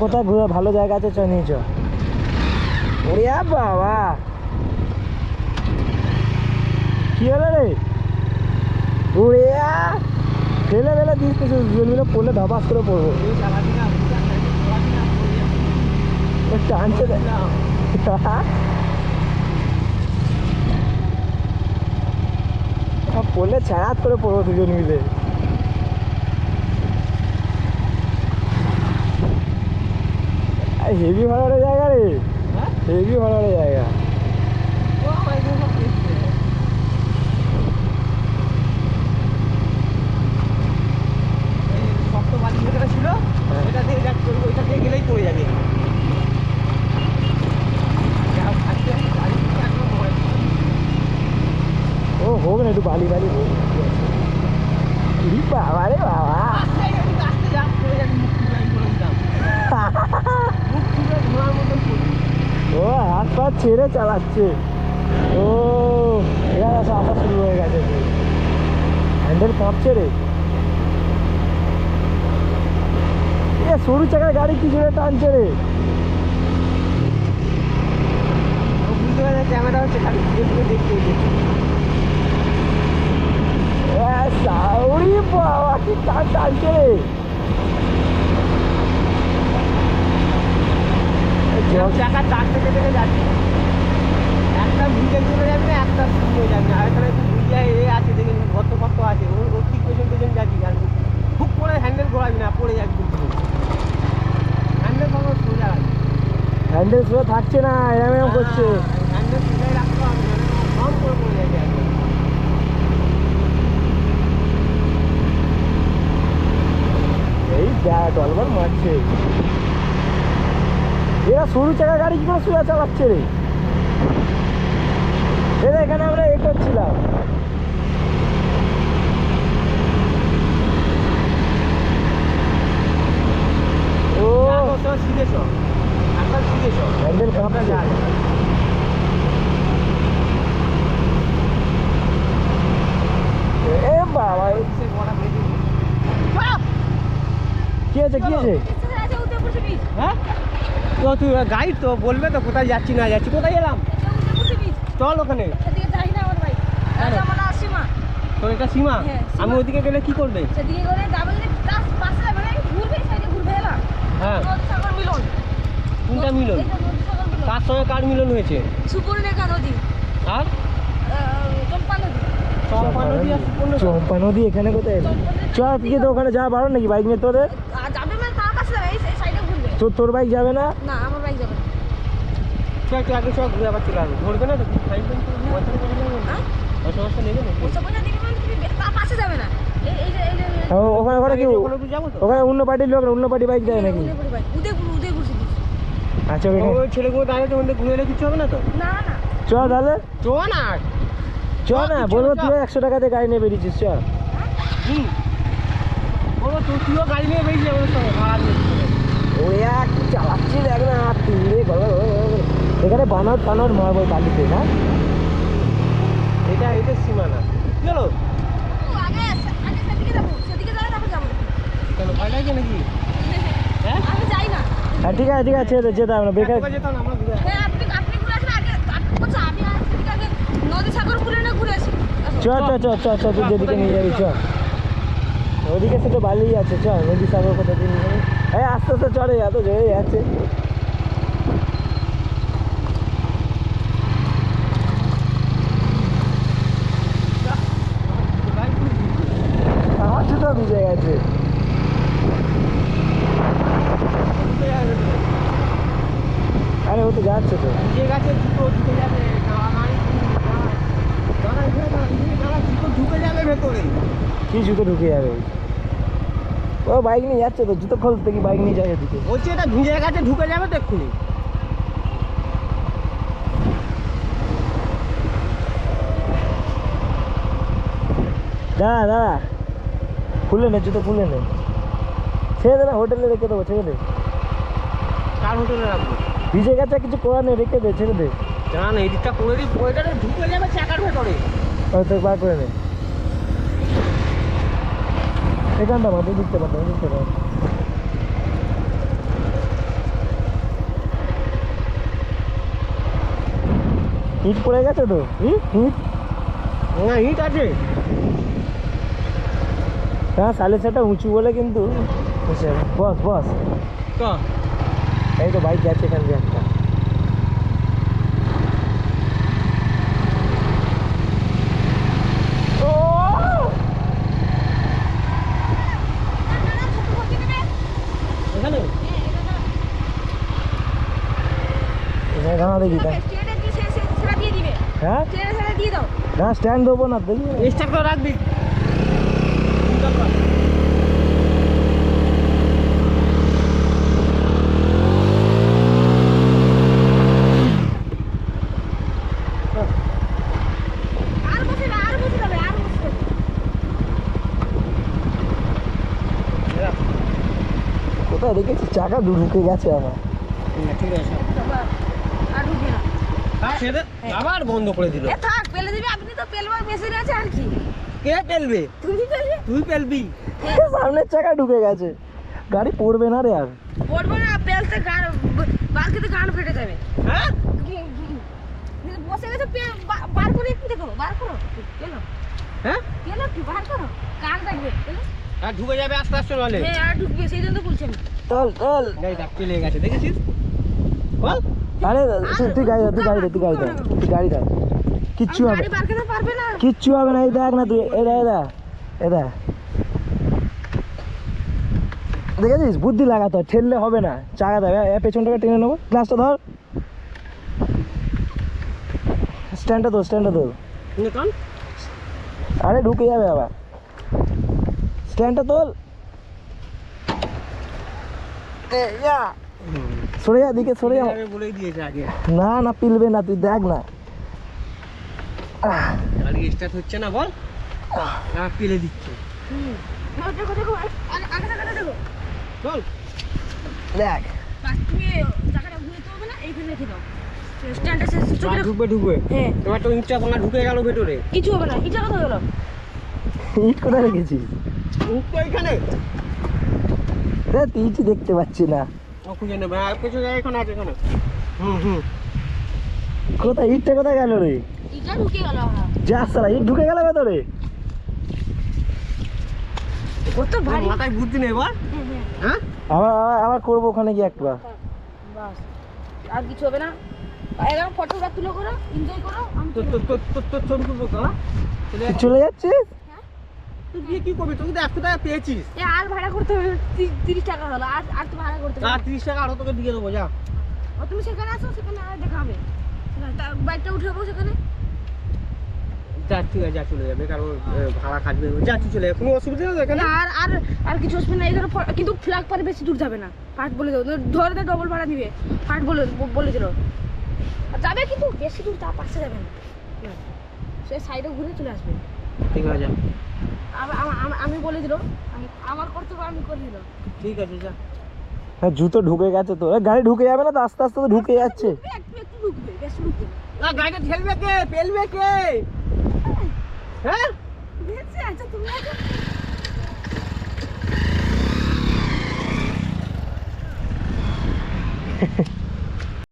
কোথায় ঘুরে ভালো জায়গা আছে চ নিয়ে চ। ওরে বাবা কি হলো রে? ওরে ফেলে ফেলে দিস কিছু মিলে পড়লে ধপাস করে পড়বো। টানছে পড়লে ছাড়াত করে পড়বো দুজন মিলে। হেভি ভাড়ার জায়গা রে, হেভি ভাড়ার জায়গা। ও হোক না একটু বালি বালি হোক। বাবা রে বাবা ও হাত পা ছেড়ে চালাচ্ছে। ও এবার আসা শুরু হয়ে গেছে, হ্যান্ডেল কাঁপছে রে। সরু চাকার গাড়ি কি জোরে টানছে রে। ক্যামেরা হচ্ছে খালি দেখতে বাবা কি টানছে রে। চাকা চারটে থেকে যাচ্ছে, একটা ভিজে চলে যাবে একটা শুকিয়ে যাবে। আর এখানে ভিজায় এ আছে দেখে গত কত আছে ওর ঠিক পেছন যাচ্ছি। আর খুব করে হ্যান্ডেল ঘোরাবি না, পড়ে যাবি। হ্যান্ডেল কখনো সোজা আছে, হ্যান্ডেল সোজা থাকছে না, এরম করছে। হ্যান্ডেল সোজাই রাখতে হবে, কম করে পড়ে যাবে। এই ডলবার মারছে। এরা সরু চাকা গাড়ি কি করে সোজা চালাচ্ছে রে। এরা এখানে আমরা এ করছিলাম। ও শিখেছ, হ্যান্ডেল কাঁপটা যায়। এ বাবা কি আছে কি আছে? হ্যাঁ তো তুই গাইড তো বলবে তো কোথায় যাচ্ছি না যাচ্ছি। কোথায় এলাম? চল ওখানে। তো এটা সীমা, আমি ওইদিকে গেলে কি করবে? হ্যাঁ কোনটা মিলন? কার সঙ্গে কার মিলন হয়েছে? সুপর্ণরেখা নদী আর চম্পা নদী এখানে কোথায়? চ তুই তো ওখানে যাওয়া বারো নাকি বাইক নিয়ে তোদের? তোর বাইক যাবে না? না আমার বাইক যাবে না। একটু আগে সব ঘুরে আবার চলে আসবে, ধরবে না তো? ওখানে কি ওখানে অন্য পার্টির লোক, অন্য পার্টি বাইক দেয় নাকি? আচ্ছা ওই ছেলেগুলো দাঁড়িয়ে ওখানে ঘুরে এলে কিছু হবে না তো? না না চ তাহলে চ না বলবো তুই 100 টাকাতে গাড়ি নিয়ে বেরিয়েছিস। চ তুইও গাড়ি নিয়ে বেরিয়েছিস আমাদের সঙ্গে ভাড়া দিয়ে। ওরে কি চালাচ্ছি দেখ না তুই এখানে বানর টানর মারবো বালিতে না। এটা সীমানা চলো কেন ভয় লাগে নাকি? হ্যাঁ ঠিক আছে যেতে হবে না বেকার। চ তুই যেদিকে নিয়ে যাবি চ। ওদিকে সেটা বালি আছে, চ নদী সাগর কোথা দিয়ে নিয়ে যাবি। হ্যাঁ আস্তে আস্তে চলে এত জোরে যাচ্ছে। আমার জুতো ভিজে গেছে। আরে ও তো যাচ্ছে তো ভিজে গেছে, জুতো ঢুকে যাবে ঢুকে যাবে ভেতরে। কি জুতো ঢুকে যাবে? ও বাইক নিয়ে যাচ্ছে তো, জুতো খোলতে কি বাইক নিয়ে যায় এদিকে? বলছি এটা ভিজে গেছে ঢুকে যাবে তো এক্ষুনি। দাঁড়া খুলে নে, জুতো খুলে নে। ছেড়ে দে না, হোটেলে রেখে দেবো, ছেড়ে দে। কার হোটেলে রাখবো? ভিজে গেছে কিছু করার নেই, রেখে দে, ছেড়ে দে। না এদিকটা করে দিই, ওইটা ঢুকে যাবে চাকার ভেতরে। হয়তো বার করে নে এখানটা মাঠে দিতে পারতাম ইট পড়ে গেছে তো ইট না ইট আছে হ্যাঁ সাইলেন্সারটা উঁচু বলে কিন্তু বস বস তো এই তো বাইক যাচ্ছে এখান দিয়ে একটা এখানে এখানে দাঁড়া দেখি তা সেটা দিয়ে দিবে হ্যাঁ সেটা দিয়ে দাও না স্ট্যান্ড দেবো না দেখি স্টার্ট করে রাখবি আর বসে যাবে আর বসে যাবে আর বসে যাবে কোথায় রেখেছি চাকা ঢুকে গেছে আমার ঠিক আছে আর ঢুকবে না সেটা আবার বন্ধ করে দিল এ থাক পেলে দিবি আপনি তো পেলবার মেশিন আছে আর কি কে পেলবে তুমি পেলবে তুই পেলবি সামনের চাকা ঢুকে গেছে গাড়ি পড়বে না রে আর পড়বো না পেলতে গান বার খেতে গান ফেটে যাবে হ্যাঁ বসে গেছে বার করে একটু দেখো বার করো কেলো হ্যাঁ কেলো কি বার করো কান দেখবে আর ঢুকে যাবে আস্তে আস্তে বলে হ্যাঁ আর ঢুকবে সেই জন্য তো বলছি আমি চল গাড়ি ডাক চলে গেছে দেখেছিস বল আরে তুই গাড়ি ধর তুই গাড়ি ধর কিচ্ছু হবে গাড়ি বার করতে পারবে না কিচ্ছু হবে না এই দেখ না তুই এদা দেখেছিস বুদ্ধি লাগাতে হয় ঠেললে হবে না চাকা দেবে পেছনটাকে টেনে নেবো গ্লাসটা ধর স্ট্যান্ডটা তোর কান আরে ঢুকে যাবে আবার স্ট্যান্ডটা তোল সরে যা দিকে সরে যা বলেই দিয়েছে আগে না পিলবে না তুই দেখ না গাড়ি স্টার্ট হচ্ছে না বল হ্যাঁ পেলে দিচ্ছে দেখো দেখো আগে দেখো চল দেখ তুমি চাকাটা ঘুরতে হবে না এইখানে রেখে দাও স্ট্যান্ডে চোখে রাখো ঢুকবে হ্যাঁ তোমার তো ইচ্ছা তোমার ঢুকে গেল ভেতরে কিছু হবে না এটা কথা হলো ইট কোথায় রেখেছিস তো এখানে তুই ইট দেখতে পাচ্ছি না ও খুঁজে নেবে আর কিছু জায়গা এখানে আছে এখানে হুম কোথায় ইটটা কোথায় গেল রে এটা ঢুকে গেল যা সালা ইট ঢুকে গেল ভেতরে কত ভারী মাথায় বুদ্ধি নেই বল হ্যাঁ হ্যাঁ আবার করবো ওখানে গিয়ে একবার বাস আর কিছু হবে না এরকম ফটোটা তুলে করো এনজয় করো আমি তোর ছবি তুলবো তোরা তুই চলে যাচ্ছিস তুই গিয়ে কি করবি তুই তো 100 টাকা পেয়েছিস এ আর ভাড়া করতে হবে 30 টাকা হলো আর তো ভাড়া করতে হবে 30 টাকা আরো তোকে দিয়ে দেবো যা ও তুমি সেখানে আসো সেখানে আর দেখা হবে বাইকটা উঠাবো সেখানে যা ঠিক আছে যা চলে যাবে কারণ ভাড়া কাটবে যা তুই চলে যাবে কোনো অসুবিধা নেই এখানে আর আর আর কিছু আসবে না এখানে কিন্তু ফ্ল্যাগ পারে বেশি দূর যাবে না পার্ট বলে দাও ধরে তো ডবল ভাড়া দিবে পার্ট বলে দিল আর যাবে কিন্তু বেশি দূর তা পাশে যাবে না সে সাইডে ঘুরে চলে আসবে ঠিক আছে যা আমি বলে দিল আমার কর্তব্য আমি করে দিলাম ঠিক আছে যা হ্যাঁ জুতো ঢুকে গেছে তো গাড়ি ঢুকে যাবে না তো আস্তে আস্তে তো ঢুকে যাচ্ছে একটু ঢুকবে বেশি ঢুকবে না গাড়িটা ঠেলবে কে পেলবে কে হ্যাঁ দেখছি আচ্ছা তুমি আচ্ছা